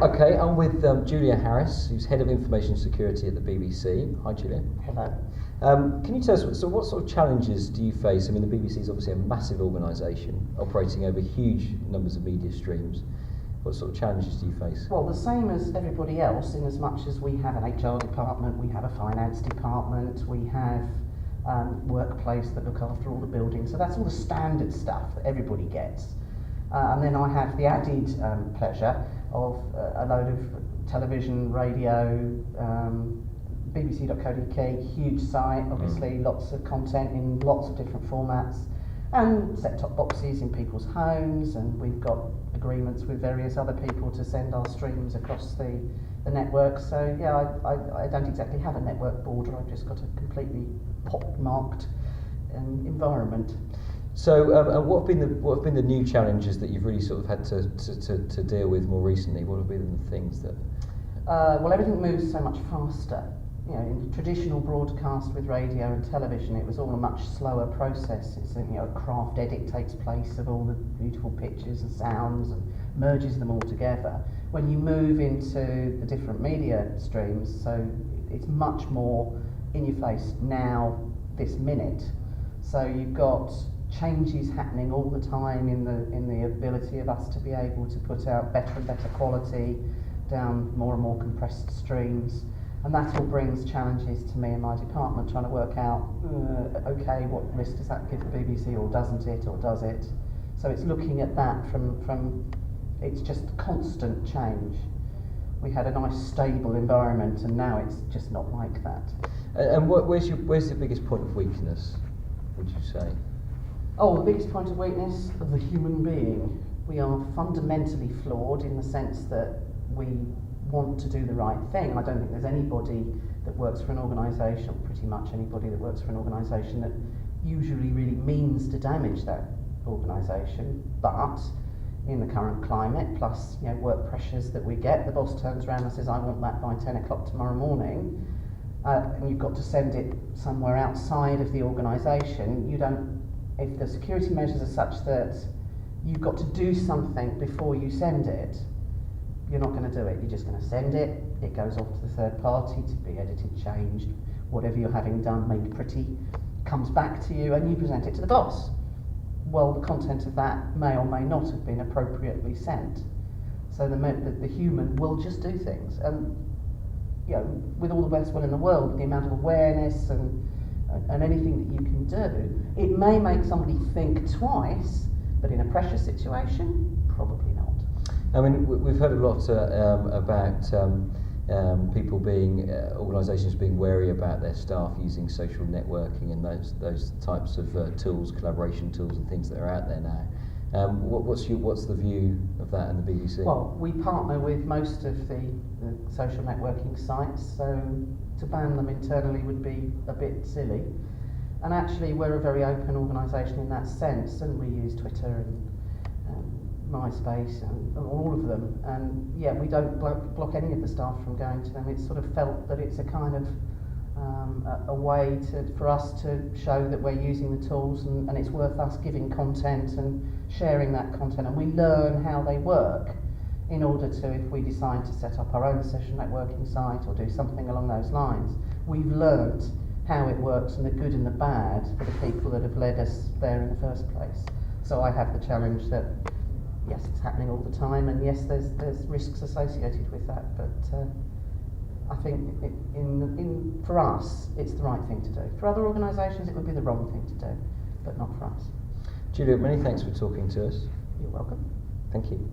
Okay, I'm with Julia Harris, who's Head of Information Security at the BBC. Hi, Julia. Hello. Can you tell us, so what sort of challenges do you face? I mean, the BBC is obviously a massive organisation operating over huge numbers of media streams. What sort of challenges do you face? Well, the same as everybody else, in as much as we have an HR department, we have a finance department, we have workplace that look after all the buildings. So that's all the standard stuff that everybody gets. And then I have the added pleasure of a load of television, radio, bbc.co.uk, huge site, obviously lots of content in lots of different formats, and set-top boxes in people's homes, and we've got agreements with various other people to send our streams across the network. So yeah, I don't exactly have a network border, I've just got a completely pock-marked environment. So what have been the new challenges that you've really sort of had to deal with more recently? What have been the things that... Well, everything moves so much faster. You know, in traditional broadcast with radio and television, it was all a much slower process. It's a craft edit takes place of all the beautiful pictures and sounds and merges them all together. When you move into the different media streams, so it's much more in your face now, this minute. So you've got changes happening all the time in the ability of us to be able to put out better and better quality down more and more compressed streams. And that all brings challenges to me and my department, trying to work out, okay, what risk does that give the BBC, or doesn't it, or does it? So it's looking at that from it's just constant change. We had a nice stable environment, and now it's just not like that. And where's the biggest point of weakness, would you say? Oh, the biggest point of weakness of the human being. We are fundamentally flawed in the sense that we want to do the right thing. I don't think there's anybody that works for an organisation, or pretty much anybody that works for an organisation, that usually really means to damage that organisation. But in the current climate, plus work pressures that we get, the boss turns around and says, I want that by 10 o'clock tomorrow morning, and you've got to send it somewhere outside of the organisation. If the security measures are such that you've got to do something before you send it, you're not going to do it. You're just going to send it. It goes off to the third party to be edited, changed, whatever you're having done, made pretty, comes back to you, and you present it to the boss. Well, the content of that may or may not have been appropriately sent. So the human will just do things. And with all the best will in the world, the amount of awareness and anything that you can do, it may make somebody think twice, but in a pressure situation, probably not. I mean, we've heard a lot about people organisations being wary about their staff using social networking and those types of tools, collaboration tools and things that are out there now. What's the view of that in the BBC? Well, we partner with most of the social networking sites, so to ban them internally would be a bit silly. And actually, we're a very open organisation in that sense, and we use Twitter and MySpace and all of them, and yeah, we don't block any of the staff from going to them. It's sort of felt that it's a kind of a way for us to show that we're using the tools, and it's worth us giving content and sharing that content, and we learn how they work in order to, if we decide to set up our own social networking site or do something along those lines, we've learnt how it works and the good and the bad for the people that have led us there in the first place. So I have the challenge that yes, it's happening all the time, and yes, there's risks associated with that, but I think for us, it's the right thing to do. For other organisations, it would be the wrong thing to do, but not for us. Julia, many thanks for talking to us. You're welcome. Thank you.